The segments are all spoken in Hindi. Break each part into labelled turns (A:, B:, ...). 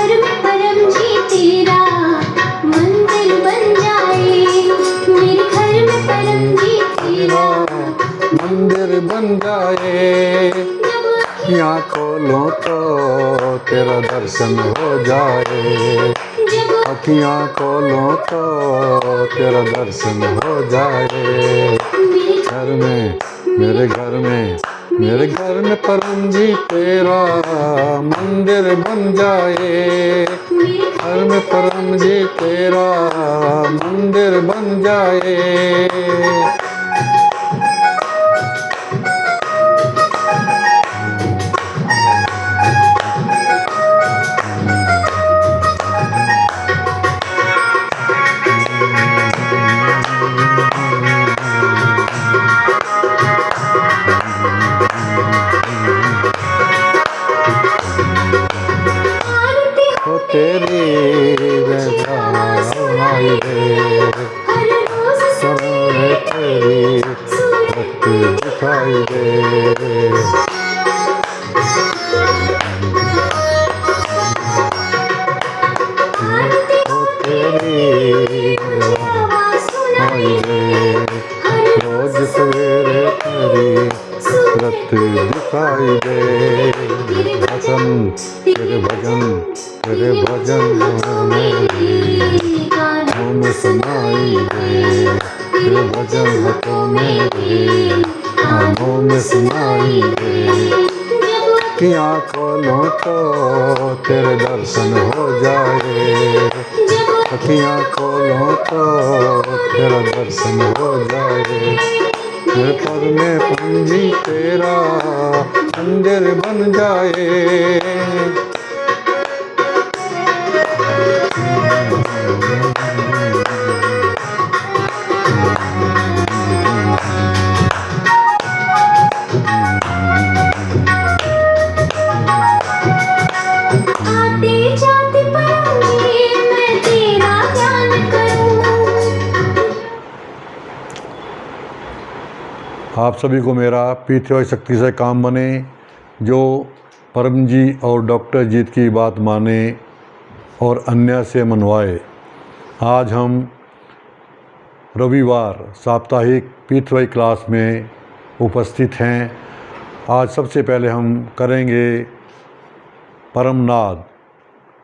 A: घर में परम जी तेरा मंदिर बन जाए। मेरे घर में परम जी तेरा
B: मंदिर बन जाए।
A: जब
B: आँखियाँ खोलो तो तेरा दर्शन हो जाए।
A: जब
B: आँखियाँ खोलो तो तेरा दर्शन हो जाए। घर में मेरे घर में मेरे घर में परम जी तेरा मंदिर बन जाए। घर में परम जी तेरा मंदिर बन जाए।
A: आरती
B: हो तेरी सुनाई दे।
A: हर रोज
B: सराय तेरी भक्ति दिखाई दे।
A: आरती
B: हो तेरी
A: आवाज सुनाई
B: सुनाई दे। रोज सवेरे तेरी सूरत दिखाई दे। तेरे भजन तेरे भजन कानों में सुनाई दे। तेरे भजन हाथों में दे, कानों में सुनाई दे। आँखियाँ खोलो तो तेरे दर्शन हो जाए। आँखियाँ खोलो तो तेरा दर्शन हो जाए। मेरे पद में पंजी तेरा मंदिर बन जाए।
A: आते जाते परम जी मैं तेरा ध्यान करूं।
B: आप सभी को मेरा पीतृ शक्ति से काम बने, जो परम जी और डॉक्टर जीत की बात माने और अन्य से मनवाए। आज हम रविवार साप्ताहिक पीतृ क्लास में उपस्थित हैं। आज सबसे पहले हम करेंगे परमनाद।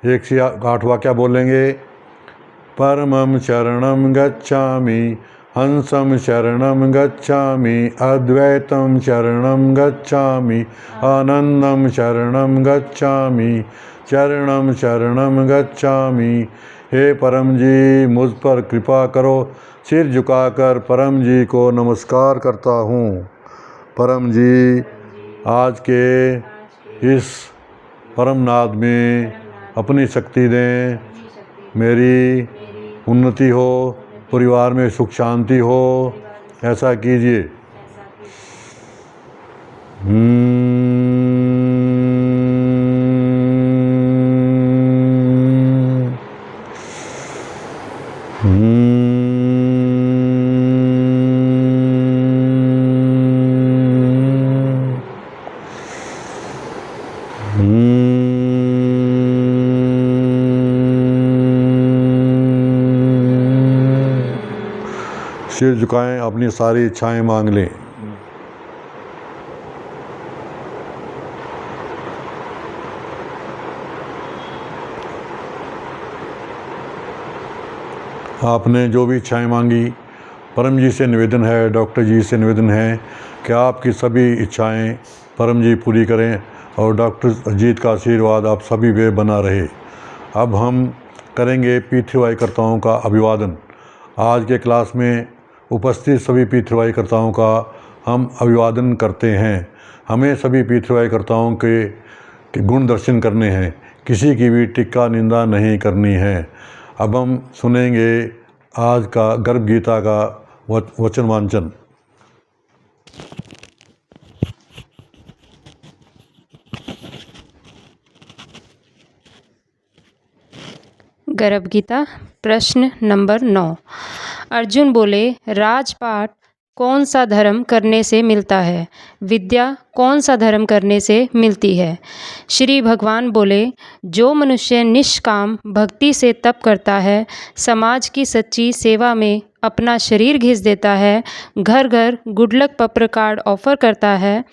B: 1 से 8 वाक्य बोलेंगे। परमं शरणं गच्छामि, हंसं शरणं गच्छामि, अद्वैतं शरणं गच्छामि, आनंदं शरणं गच्छामि, चरणं शरणं गच्छामि। हे परम जी, मुझ पर कृपा करो। सिर झुकाकर परम जी को नमस्कार करता हूँ। परम जी, आज के इस परमनाद में अपनी शक्ति दें। मेरी उन्नति हो, परिवार में सुख शांति हो, ऐसा कीजिए। सिर झुकाएं, अपनी सारी इच्छाएं मांग लें। आपने जो भी इच्छाएं मांगी, परम जी से निवेदन है, डॉक्टर जी से निवेदन है कि आपकी सभी इच्छाएं परम जी पूरी करें और डॉक्टर जीत का आशीर्वाद आप सभी पे बना रहे। अब हम करेंगे पीतृवायुकर्ताओं का अभिवादन। आज के क्लास में उपस्थित सभी पीतृवायुकर्ताओं का हम अभिवादन करते हैं। हमें सभी पीतृवायुकर्ताओं के गुण दर्शन करने हैं, किसी की भी टिक्का निंदा नहीं करनी है। अब हम सुनेंगे आज का गर्भ गीता का वचन वांचन।
C: गर्भ गीता प्रश्न नंबर 9। अर्जुन बोले, राजपाट कौन सा धर्म करने से मिलता है? विद्या कौन सा धर्म करने से मिलती है? श्री भगवान बोले, जो मनुष्य निष्काम भक्ति से तप करता है, समाज की सच्ची सेवा में अपना शरीर घिस देता है, घर घर गुड लक पत्र कार्ड ऑफर करता है,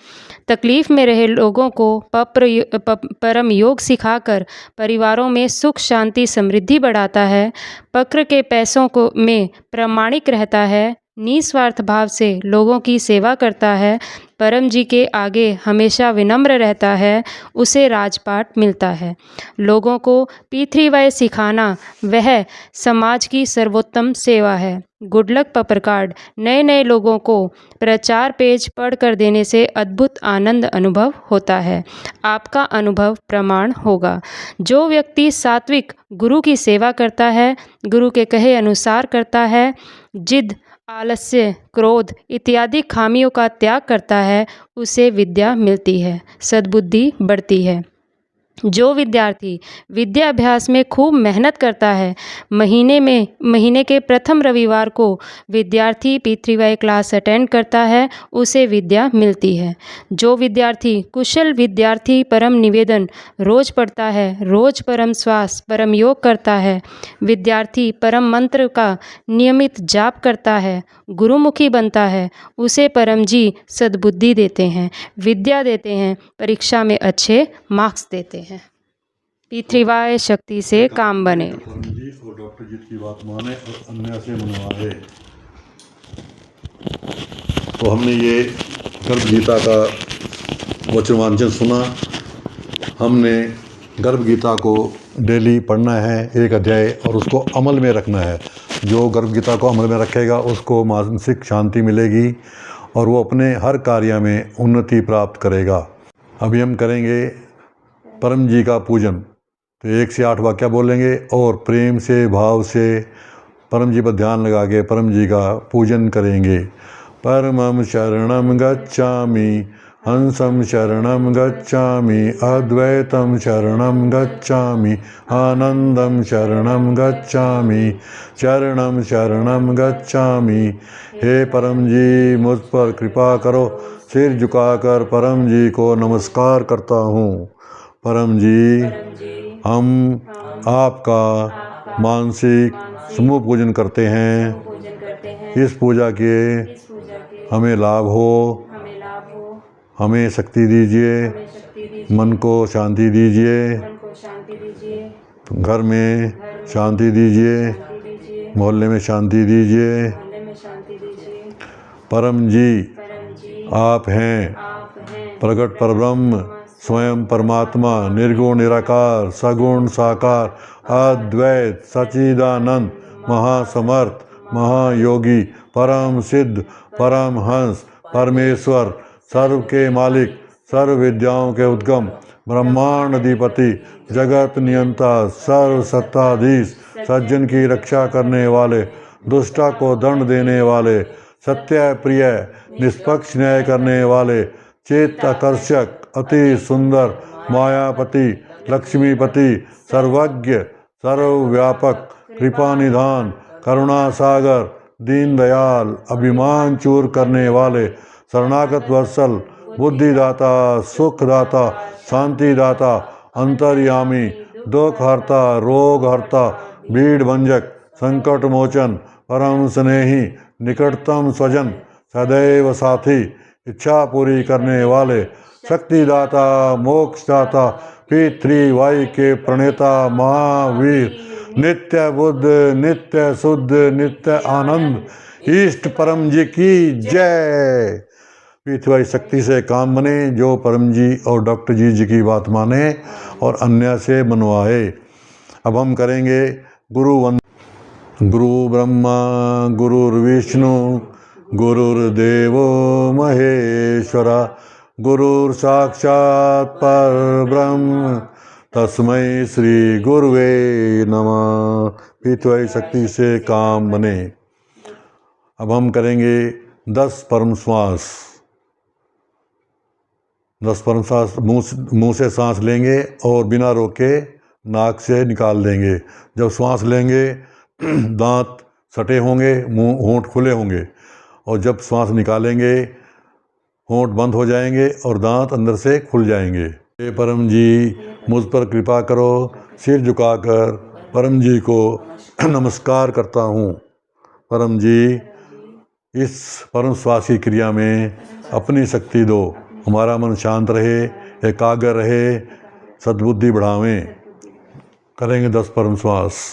C: तकलीफ़ में रहे लोगों को परम योग सिखाकर परिवारों में सुख शांति समृद्धि बढ़ाता है, पक्र के पैसों को में प्रामाणिक रहता है, निस्वार्थ भाव से लोगों की सेवा करता है, परम जी के आगे हमेशा विनम्र रहता है, उसे राजपाट मिलता है। लोगों को P3Y सिखाना वह समाज की सर्वोत्तम सेवा है। गुड लक पेपर कार्ड नए नए लोगों को प्रचार पेज पढ़ कर देने से अद्भुत आनंद अनुभव होता है। आपका अनुभव प्रमाण होगा। जो व्यक्ति सात्विक गुरु की सेवा करता है, गुरु के कहे अनुसार करता है, जिद आलस्य क्रोध इत्यादि खामियों का त्याग करता है, उसे विद्या मिलती है, सद्बुद्धि बढ़ती है। जो विद्यार्थी विद्याभ्यास में खूब मेहनत करता है, महीने के प्रथम रविवार को विद्यार्थी P3Y क्लास अटेंड करता है, उसे विद्या मिलती है। जो विद्यार्थी कुशल विद्यार्थी परम निवेदन रोज पढ़ता है, रोज परम श्वास परम योग करता है, विद्यार्थी परम मंत्र का नियमित जाप करता है, गुरुमुखी बनता है, उसे परम जी सद्बुद्धि देते हैं, विद्या देते हैं, परीक्षा में अच्छे मार्क्स देते हैं। P3Y शक्ति से काम बने।
B: परम जी और डॉक्टर जी की बात माने और अन्य से मनवाए। तो हमने ये गर्भ गीता का वचन वांचन सुना। हमने गर्भ गीता को डेली पढ़ना है, एक अध्याय, और उसको अमल में रखना है। जो गर्भ गीता को अमल में रखेगा उसको मानसिक शांति मिलेगी और वो अपने हर कार्य में उन्नति प्राप्त करेगा। अभी हम करेंगे परम जी का पूजन। तो 1 से 8 वाक्य बोलेंगे और प्रेम से भाव से परम जी पर ध्यान लगा के परम जी का पूजन करेंगे। परमं शरणं गच्छामि, हंसं शरणं गच्छामि, अद्वैतं शरणं गच्छामि, आनंदं शरणं गच्छामि, चरणं शरणं गच्छामि। हे परम जी, मुझ पर कृपा करो। सिर झुकाकर परम जी को नमस्कार करता हूँ। परम जी, हम आपका मानसिक समूह पूजन करते हैं। इस पूजा के हमें लाभ हो, हमें शक्ति दीजिए, मन को शांति दीजिए, घर में शांति दीजिए, मोहल्ले में शांति दीजिए। परम जी, आप हैं प्रकट परब्रह्म, स्वयं परमात्मा, निर्गुण निराकार, सगुण साकार, अद्वैत सच्चिदानंद, महासमर्थ, महायोगी, परम सिद्ध, परम हंस, परमेश्वर, सर्व के मालिक, सर्व विद्याओं के उद्गम, ब्रह्मांड अधिपति, जगत नियंता, सर्व सत्ताधीश, सज्जन की रक्षा करने वाले, दुष्टा को दंड देने वाले, सत्य प्रिय, निष्पक्ष न्याय करने वाले, चेत आकर्षक, अति सुंदर, मायापति, लक्ष्मीपति, सर्वज्ञ, सर्वव्यापक, कृपा निधान, करुणा सागर, दीन दयाल, अभिमान चूर करने वाले, शरणागत वत्सल, बुद्धिदाता, सुखदाता, शांतिदाता, अंतर्यामी, दुख हरता, रोग हरता, भीड़ भंजक, संकट मोचन, परम स्नेही, निकटतम स्वजन, सदैव साथी, इच्छा पूरी करने वाले, शक्तिदाता, मोक्षदाता, P3Y के प्रणेता महावीर, नित्य बुद्ध, नित्य शुद्ध, नित्य आनंद, इष्ट परम जी की जय। P3Y शक्ति से काम बने। जो परम जी और डॉक्टर जी की बात माने और अन्य से मनवाए। अब हम करेंगे गुरु ब्रह्मा गुरुर्विष्णु गुरुर्देवो महेश्वरा, गुरुर साक्षात् परब्रह्म तस्मै श्री गुरुवे नमः। P3Y शक्ति से काम बने। अब हम करेंगे 10 परम श्वास। 10 परम श्वास मुंह से सांस लेंगे और बिना रोके नाक से निकाल देंगे। जब श्वास लेंगे दांत सटे होंगे, मुंह होंठ खुले होंगे और जब श्वास निकालेंगे होंठ बंद हो जाएंगे और दांत अंदर से खुल जाएंगे। हे परम जी, मुझ पर कृपा करो। सिर झुकाकर परम जी को नमस्कार करता हूँ। परम जी, इस परम श्वास की क्रिया में अपनी शक्ति दो। हमारा मन शांत रहे, एकाग्र रहे, सद्बुद्धि बढ़ावें। करेंगे 10 परम श्वास।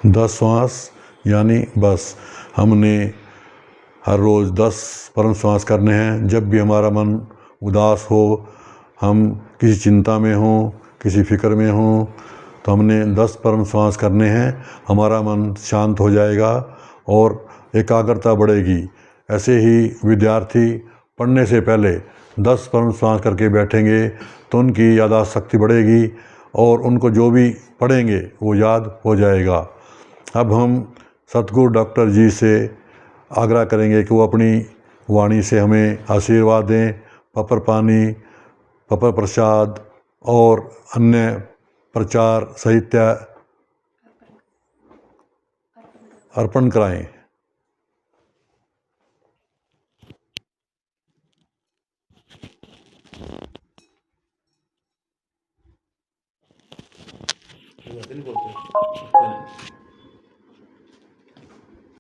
B: दस श्वास यानी बस हमने हर रोज़ 10 परम श्वास करने हैं। जब भी हमारा मन उदास हो, हम किसी चिंता में हों, किसी फिक्र में हों, तो हमने 10 परम श्वास करने हैं। हमारा मन शांत हो जाएगा और एकाग्रता बढ़ेगी। ऐसे ही विद्यार्थी पढ़ने से पहले 10 परम श्वास करके बैठेंगे तो उनकी याददाश्त शक्ति बढ़ेगी और उनको जो भी पढ़ेंगे वो याद हो जाएगा। अब हम सतगुरु डॉक्टर जी से आग्रह करेंगे कि वो अपनी वाणी से हमें आशीर्वाद दें। पपर पानी, पपर प्रसाद और अन्य प्रचार साहित्य अर्पण कराएं।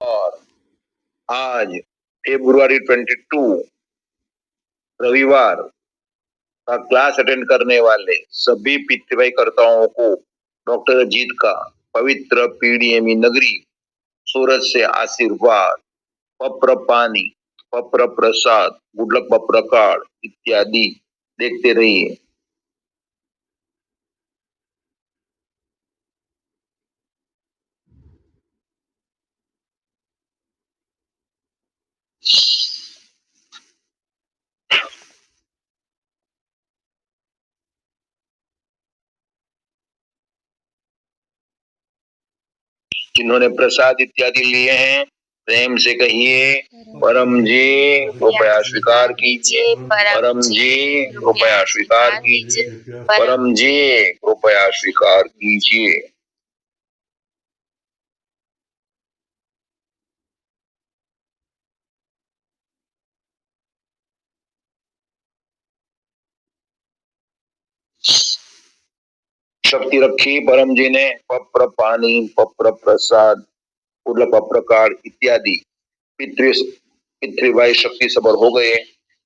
D: और आज February 22 रविवार का क्लास अटेंड करने वाले सभी पितृभाईकर्ताओं को डॉक्टर अजीत का पवित्र पीडीएमई नगरी सूरत से आशीर्वाद, पत्र पानी, पत्र प्रसाद, गुडलक पत्र कार्ड इत्यादि देखते रहिए। जिन्होंने प्रसाद इत्यादि लिए हैं प्रेम से कहिए, परम जी कृपया स्वीकार कीजिए, परम जी कृपया स्वीकार कीजिए, परम जी कृपया स्वीकार कीजिए। शक्ति रखी परम जी ने। पत्र पानी, पत्र प्रसाद, उर्ल पत्र कार्ड इत्यादि पितृभाई शक्ति सबर हो गए।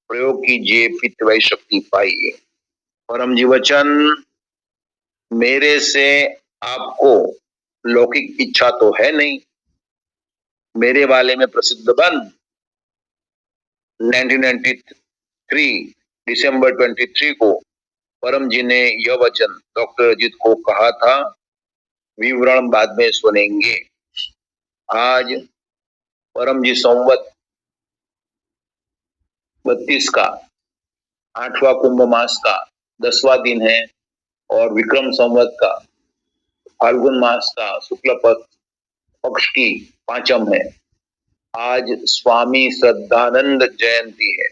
D: प्रयोग कीजिए, पितृभाई शक्ति पाइए। परम जी वचन, मेरे से आपको लौकिक इच्छा तो है नहीं। मेरे वाले में प्रसिद्ध बन 1993 दिसंबर 23 को परम जी ने यह वचन डॉक्टर अजीत को कहा था। विवरण बाद में सुनेंगे। आज परम जी संवत 32 का 8वां कुंभ मास का 10वां दिन है और विक्रम संवत का फाल्गुन मास का शुक्ल पक्ष की 5म है। आज स्वामी श्रद्धानंद जयंती है।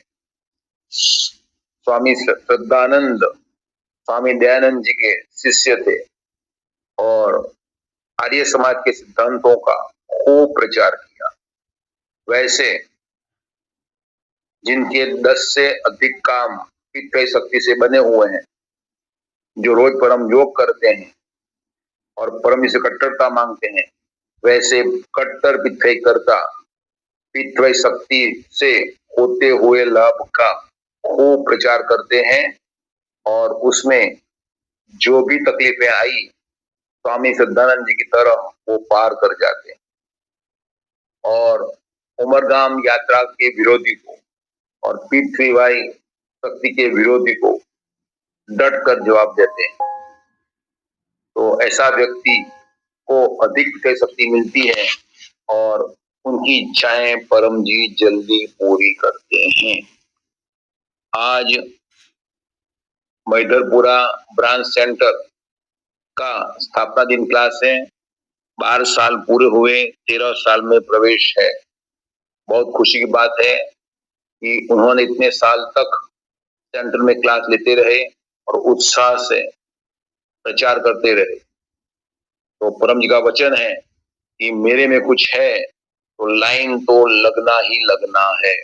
D: स्वामी श्रद्धानंद स्वामी दयानंद जी के शिष्य थे और आर्य समाज के सिद्धांतों का खूब प्रचार किया। वैसे जिनके 10 से अधिक काम पितृ शक्ति से बने हुए हैं, जो रोज परम योग करते हैं और परम से कट्टरता मांगते हैं, वैसे कट्टर पितृकर्ता पितृ शक्ति से होते हुए लाभ का खूब प्रचार करते हैं और उसमें जो भी तकलीफें आई स्वामी श्रद्धानंद जी की तरह वो पार कर जाते हैं। और उमरगाम यात्रा के विरोधी को और पृथ्वीवाई शक्ति के विरोधी को डट कर जवाब देते हैं, तो ऐसा व्यक्ति को अधिक विषय शक्ति मिलती है और उनकी इच्छाएं परम जी जल्दी पूरी करते हैं। आज मैदरपुरा ब्रांच सेंटर का स्थापना दिन क्लास है। 12 साल पूरे हुए, 13 साल में प्रवेश है। बहुत खुशी की बात है कि उन्होंने इतने साल तक सेंटर में क्लास लेते रहे और उत्साह से प्रचार करते रहे। तो परम जी का वचन है कि मेरे में कुछ है तो लाइन तो लगना ही लगना है।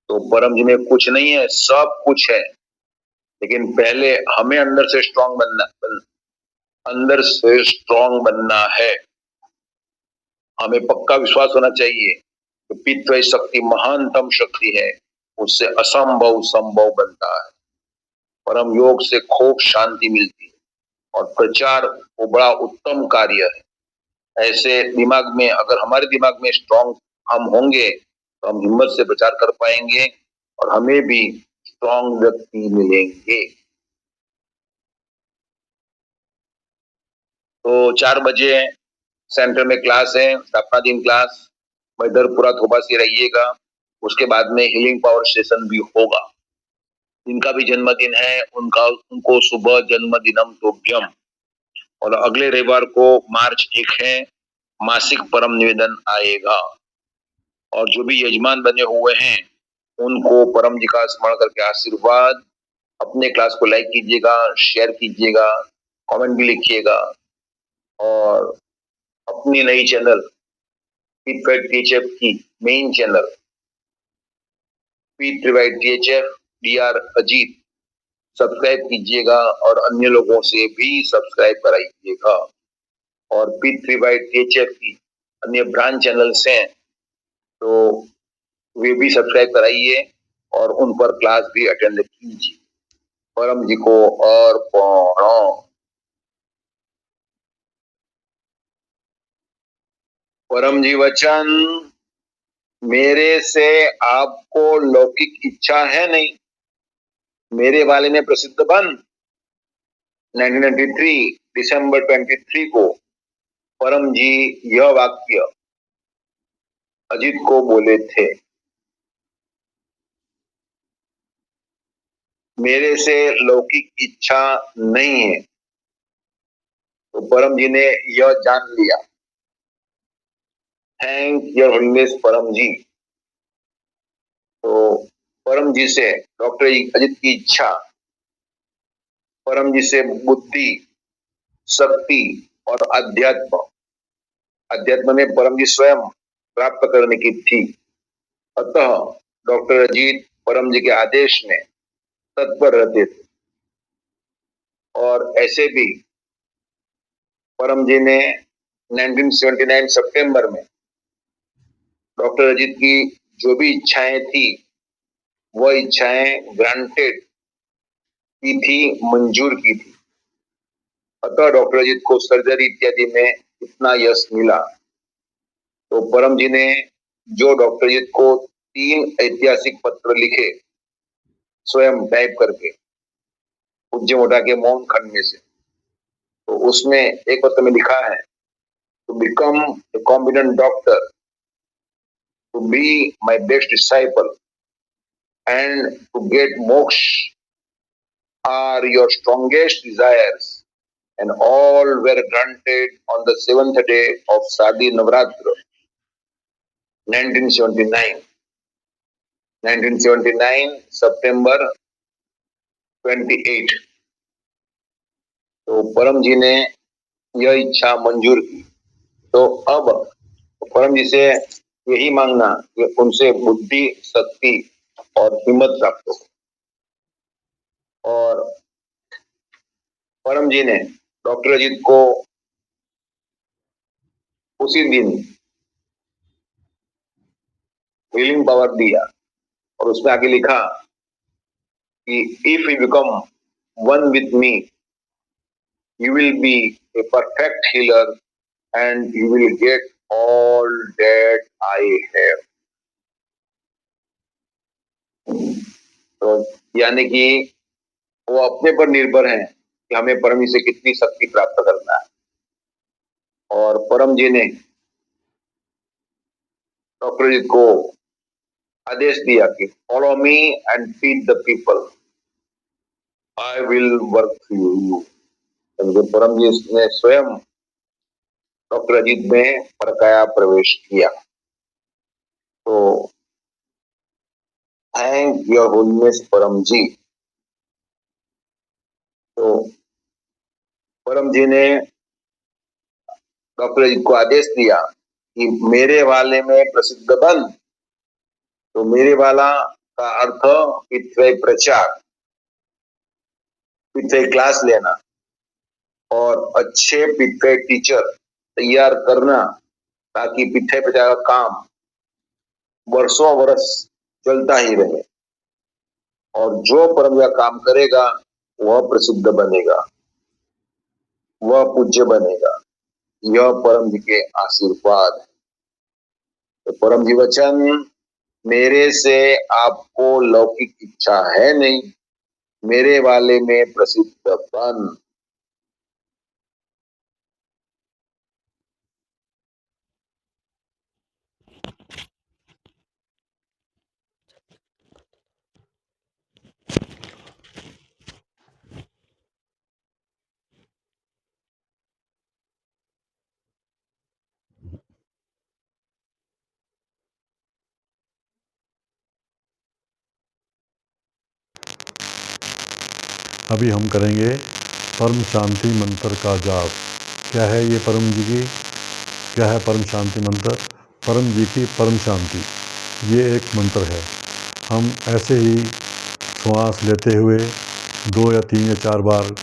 D: तो परम जी में कुछ नहीं है, सब कुछ है, लेकिन पहले हमें अंदर से स्ट्रांग बनना है। हमें पक्का विश्वास होना चाहिए कि पितृ शक्ति महानतम शक्ति है, उससे असंभव संभव बनता है। परम योग से खूब शांति मिलती है और प्रचार वो बड़ा उत्तम कार्य है। ऐसे दिमाग में, अगर हमारे दिमाग में स्ट्रांग हम होंगे तो हम हिम्मत से प्रचार कर पाएंगे और हमें भी स्ट्रांग व्यक्ति मिलेंगे। तो 4 बजे सेंटर में क्लास है, स्थापना दिन क्लास। मैदरपुरा थोबा से रहिएगा। उसके बाद में हीलिंग पावर सेशन भी होगा। जिनका भी जन्मदिन है उनको सुबह जन्मदिनम तुभ्यम। और अगले रविवार को मार्च 1 है, मासिक परम निवेदन आएगा। और जो भी यजमान बने हुए हैं उनको परम जी का स्मरण करके आशीर्वाद। अपने क्लास को लाइक कीजिएगा, शेयर कीजिएगा, कमेंट भी लिखिएगा और अपनी नई चैनल टीएचएफ की main channel THF DR Ajit subscribe कीजिएगा और अन्य लोगों से भी सब्सक्राइब कराइएगा। और टीएचएफ की अन्य ब्रांच चैनल्स हैं तो वे भी सब्सक्राइब कराइए और उन पर क्लास भी अटेंड कीजिए। परम जी को और परम जी वचन, मेरे से आपको लौकिक इच्छा है नहीं, मेरे वाले में प्रसिद्ध बन। 1993 दिसंबर 23 को परम जी यह वाक्य अजीत को बोले थे। मेरे से लौकिक इच्छा नहीं है, तो परम जी ने यह जान लिया। थैंक योर होलीनेस परम जी। तो परम जी से डॉक्टर अजीत की इच्छा, परम जी से बुद्धि, शक्ति और अध्यात्म में परम जी स्वयं प्राप्त करने की थी। अतः डॉक्टर अजीत परम जी के आदेश में तत्पर रहते थे। और ऐसे भी परम जी ने 1979 सितंबर में डॉक्टर अजीत की जो भी इच्छाएं थी वह इच्छाएं ग्रांटेड की थी, मंजूर की थी। अतः डॉक्टर अजीत को सर्जरी इत्यादि में इतना यश मिला। तो परम जी ने जो डॉक्टर अजीत को 3 ऐतिहासिक पत्र लिखे स्वयं टाइप करके पूज्य मोटा के मौन खंड में से, तो उसमें एक पत्र में लिखा है, to become a competent doctor, to be my best disciple and to get moksha are your strongest desires, and all were granted on the 7th day of Sadi Navratra, 1979 September 28। तो परम जी ने यह इच्छा मंजूर की। तो अब परम जी से यही मांगना कि उनसे बुद्धि, शक्ति और हिम्मत प्राप्त हो। और परम जी ने डॉक्टर अजीत को उसी दिन हीलिंग पावर दिया और उसमें आगे लिखा कि if you become one with me you will be a perfect healer and you will get all that I have. तो यानी कि वो अपने पर निर्भर है कि हमें परम जी से कितनी शक्ति प्राप्त करना है। और परम जी ने डॉक्टर जी को आदेश दिया कि follow me and feed the people, I will work for you. तो परम जी ने स्वयं डॉक्टर अजीत में परकाया प्रवेश किया। तो थैंक योर होलीनेस परम जी। तो परम जी ने डॉक्टर अजीत को आदेश दिया कि मेरे वाले में प्रसिद्ध बन। तो मेरे वाला का अर्थ पितृ प्रचार, पितृ क्लास लेना और अच्छे पितृ टीचर तैयार करना, ताकि पितृ प्रचार का काम वर्षों वर्ष चलता ही रहे। और जो परम का काम करेगा वह प्रसिद्ध बनेगा, वह पूज्य बनेगा। यह परम जी के आशीर्वाद है। तो परम जी वचन, मेरे से आपको लौकिक इच्छा है नहीं, मेरे वाले में प्रसिद्ध बन।
B: अभी हम करेंगे परम शांति मंत्र का जाप। क्या है ये परम जी की, क्या है परम शांति मंत्र? परम जी की परम शांति, ये एक मंत्र है। हम ऐसे ही श्वास लेते हुए 2 या 3 या 4 बार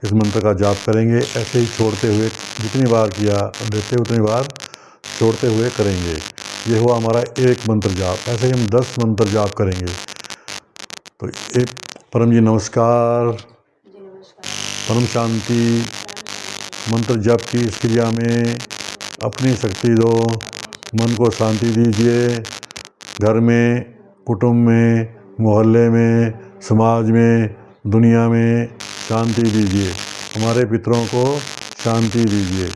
B: इस मंत्र का जाप करेंगे। ऐसे ही छोड़ते हुए जितनी बार किया लेते उतनी बार छोड़ते हुए करेंगे। ये हुआ हमारा एक मंत्र जाप। ऐसे ही हम 10 मंत्र जाप करेंगे। तो एक परम जी नमस्कार। परम शांति मंत्र जप की इस क्रिया में अपनी शक्ति दो, मन को शांति दीजिए। घर में, कुटुंब में, मोहल्ले में, समाज में, दुनिया में शांति दीजिए। हमारे पितरों को शांति दीजिए।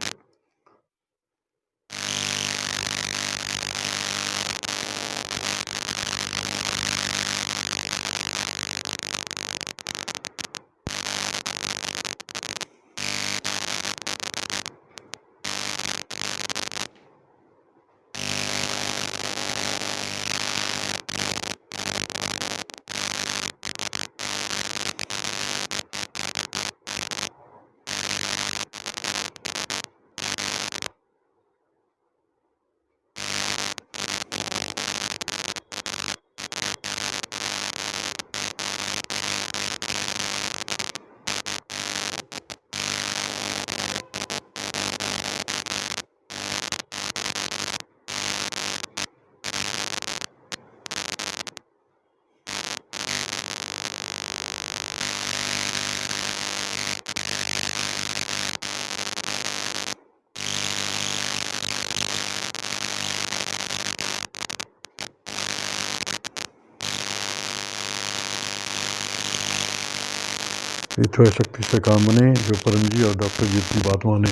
B: ईश्वर शक्ति से काम बने, जो परम जी और डॉक्टर जी की बात माने।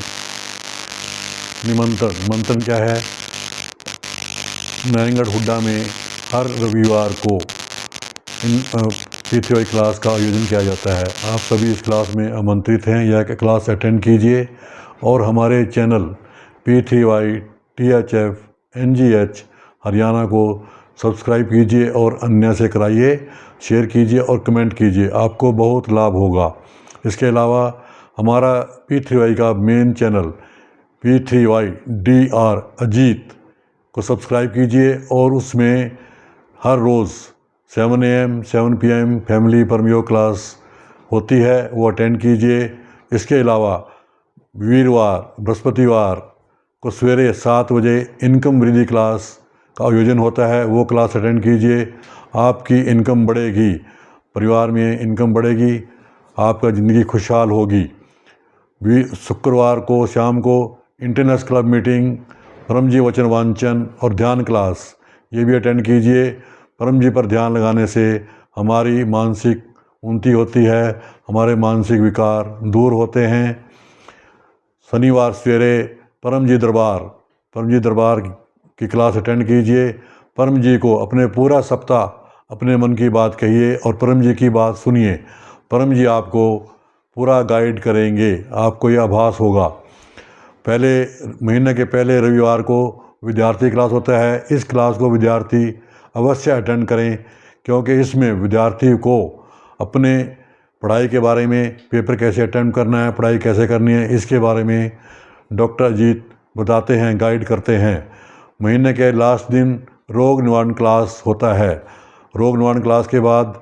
B: निमंत्रण, मंत्रण क्या है? नारायणगढ़ हुड्डा में हर रविवार को पीटीआई क्लास का आयोजन किया जाता है। आप सभी इस क्लास में आमंत्रित हैं। यह क्लास अटेंड कीजिए और हमारे channel P3Y THF NGH Haryana को सब्सक्राइब कीजिए और अन्य से कराइए, शेयर कीजिए और कमेंट कीजिए। आपको बहुत लाभ होगा। इसके अलावा हमारा P3Y का main channel P3Y DR Ajit को सब्सक्राइब कीजिए और उसमें हर रोज़ 7 AM 7 PM फैमिली परम योग क्लास होती है, वो अटेंड कीजिए। इसके अलावा वीरवार बृहस्पतिवार को सवेरे 7 बजे इनकम वृद्धि क्लास का आयोजन होता है, वो क्लास अटेंड कीजिए। आपकी इनकम बढ़ेगी, परिवार में इनकम बढ़ेगी, आपका ज़िंदगी खुशहाल होगी। शुक्रवार को शाम को इंटरनेशनल क्लब मीटिंग परम जी वचन वांचन और ध्यान क्लास ये भी अटेंड कीजिए। परम जी पर ध्यान लगाने से हमारी मानसिक उन्नति होती है, हमारे मानसिक विकार दूर होते हैं। शनिवार सवेरे परम जी दरबार की क्लास अटेंड कीजिए। परम जी को अपने पूरा सप्ताह अपने मन की बात कहिए और परम जी की बात सुनिए। परम जी आपको पूरा गाइड करेंगे, आपको यह आभास होगा। पहले महीने के पहले रविवार को विद्यार्थी क्लास होता है। इस क्लास को विद्यार्थी अवश्य अटेंड करें, क्योंकि इसमें विद्यार्थी को अपने पढ़ाई के बारे में, पेपर कैसे अटेम्प्ट करना है, पढ़ाई कैसे करनी है, इसके बारे में डॉक्टर अजीत बताते हैं, गाइड करते हैं। महीने के लास्ट दिन रोग निवारण क्लास होता है। रोग निवारण क्लास के बाद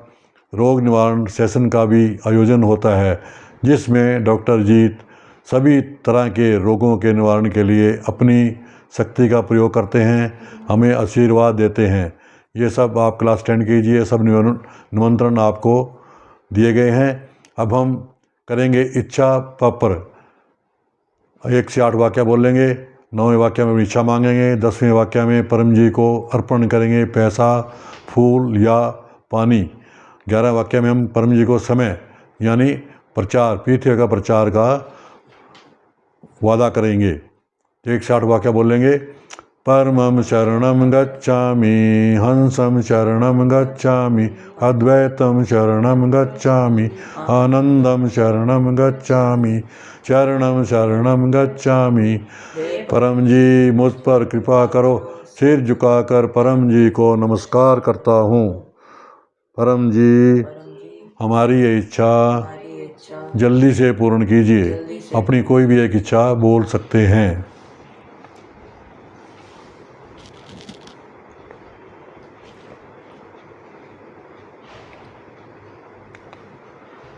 B: रोग निवारण सेशन का भी आयोजन होता है, जिसमें डॉक्टर अजीत सभी तरह के रोगों के निवारण के लिए अपनी शक्ति का प्रयोग करते हैं, हमें आशीर्वाद देते हैं। ये सब आप क्लास अटेंड कीजिए, सब निमंत्रण आपको दिए गए हैं। अब हम करेंगे इच्छा पत्र। 1 से 8 वाक्य बोलेंगे। 9वें वाक्य में इच्छा मांगेंगे। 10वें वाक्य में परम जी को अर्पण करेंगे पैसा, फूल या पानी। 11 वाक्य में हम परम जी को समय यानी प्रचार, पृथ्वी का प्रचार का वादा करेंगे। 1 से 8 वाक्य बोलेंगे। परमं शरणं गच्छामि, हंसं शरणं गच्छामि, अद्वैतं शरणं गच्छामि, आनंदं शरणं गच्छामि, चरणं शरणं गच्छामि। परम जी मुझ पर कृपा करो। सिर झुकाकर परम जी को नमस्कार करता हूँ। परम जी हमारी ये इच्छा जल्दी से पूर्ण कीजिए। अपनी कोई भी एक इच्छा बोल सकते हैं।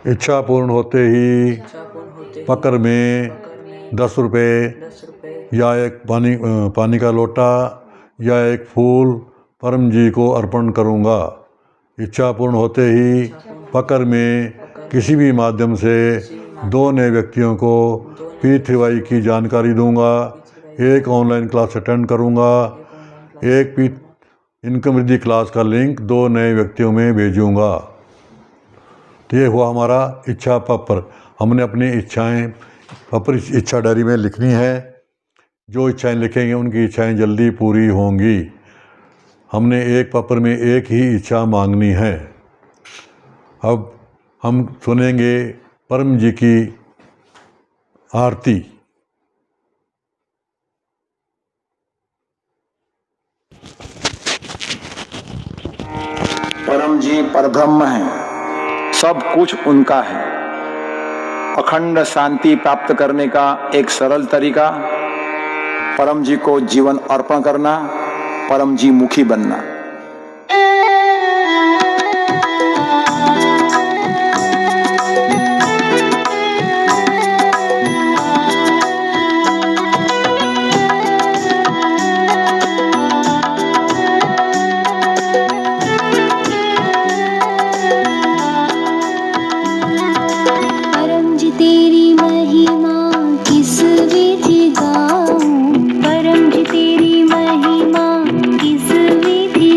B: इच्छा पूर्ण होते ही पकड़ में 10 रुपये या एक पानी का लोटा या एक फूल परम जी को अर्पण करूँगा। इच्छा पूर्ण होते ही पकड़ में किसी भी माध्यम से 2 नए व्यक्तियों को पीठवाई की जानकारी दूंगा। एक ऑनलाइन क्लास अटेंड करूँगा। एक इनकम वृद्धि क्लास का लिंक 2 नए व्यक्तियों में भेजूँगा। तो ये हुआ हमारा इच्छा पत्र। हमने अपनी इच्छाएं पत्र इच्छा डायरी में लिखनी है। जो इच्छाएं लिखेंगे उनकी इच्छाएं जल्दी पूरी होंगी। हमने एक पत्र में एक ही इच्छा मांगनी है। अब हम सुनेंगे परम जी की आरती।
E: परम जी परब्रह्म हैं, सब कुछ उनका है। अखंड शांति प्राप्त करने का एक सरल तरीका, परम जी को जीवन अर्पण करना, परम जी मुखी बनना।
A: परम जी तेरी महिमा किस विधि गाऊं, परम जी तेरी महिमा किस विधि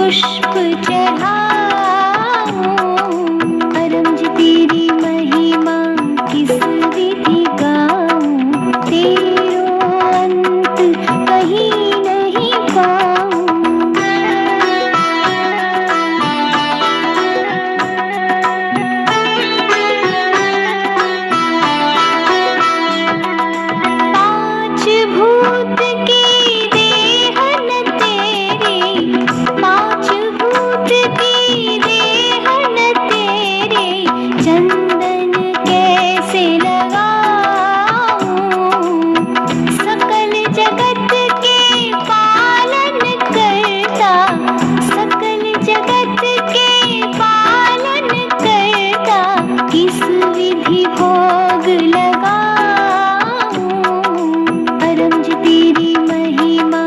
A: पुष्प चढ़ाऊं। परम जी तेरी महिमा किस विधि गाऊं, तेरो अंत कहीं नहीं पाऊं। पांच भूत की देहन तेरी, पांच भूत की देहन तेरे, चंदन कैसे लगाऊं। सकल जगत के पालन करता, सकल जगत के पालन करता, किस विधि भोग लगाऊं। परम जी तेरी महिमा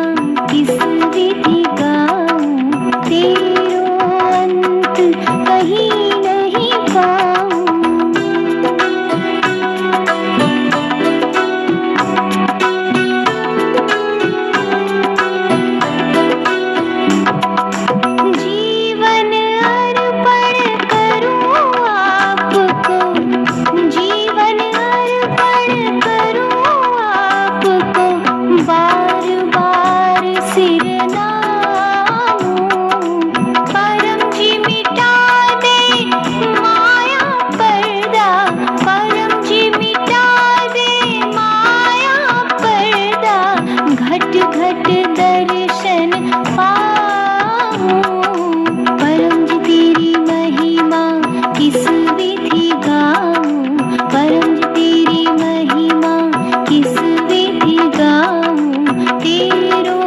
A: किस विधि गाऊं, तेरो अंत कहीं नहीं पाऊं। जीवन अर्पण करूं आपको, जीवन अर्पण करूं आपको, बार बार सिर नामूं। परम जी मिटा दे माया पर्दा, परम जी मिटा दे माया पर्दा, घट घट दर्शन पाऊं। परम जी तेरी महिमा किस विधि गाऊं, परम जी तेरी महिमा किस विधि गाऊं, तेरो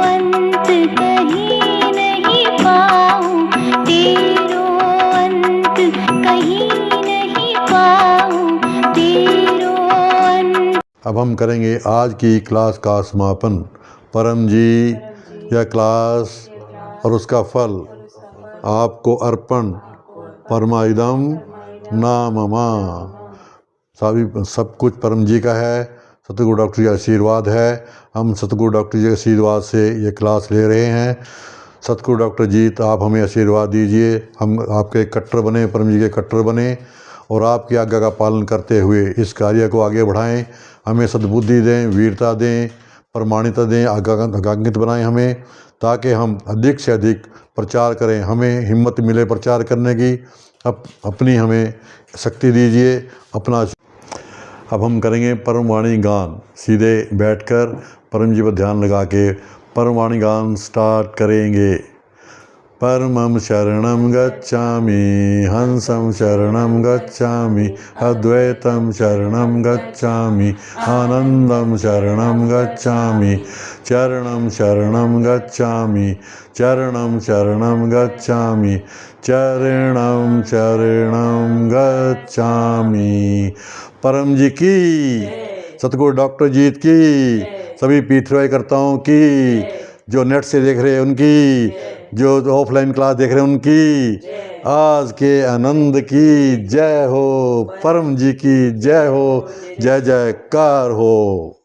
A: अंत कहीं नहीं पाऊं, तेरो अंत कहीं नहीं पाऊं, तेरो अंत।
B: अब हम करेंगे आज की क्लास का समापन। परम जी यह क्लास और उसका फल आपको अर्पण परमाइदम नाममा। सब कुछ परम जी का है, सतगुरु डॉक्टर जी का आशीर्वाद है। हम सतगुरु डॉक्टर जी के आशीर्वाद से ये क्लास ले रहे हैं। सतगुरु डॉक्टर जी तो आप हमें आशीर्वाद दीजिए, हम आपके कट्टर बने, परम जी के कट्टर बने और आपकी आज्ञा का पालन करते हुए इस कार्य को आगे बढ़ाएं। हमें सद्बुद्धि दें, वीरता दें, प्रमाणिकता दें, आज्ञान्वित बनाएं हमें, ताकि हम अधिक से अधिक प्रचार करें। हमें हिम्मत मिले प्रचार करने की, अपनी हमें शक्ति दीजिए अपना। अब हम करेंगे परम वाणी गान। सीधे बैठकर परम जी पर ध्यान लगा के परम वाणी गान स्टार्ट करेंगे। परमं शरणं गच्छामि, हंसं शरणं गच्छामि, अद्वैतं शरणं गच्छामि, आनन्दं शरणं गच्छामि, चरणं शरणं गच्छामि, चरणं शरणं गच्छामि, चरणं शरणं गच्छामि। परम जी की, सतगुरु डॉक्टर जी की, सभी पीठरवाईकर्ताओं की, जो नेट से देख रहे हैं उनकी, जो ऑफलाइन क्लास देख रहे हैं उनकी, आज के आनंद की जय हो। परम जी की जय हो, जय जयकार हो।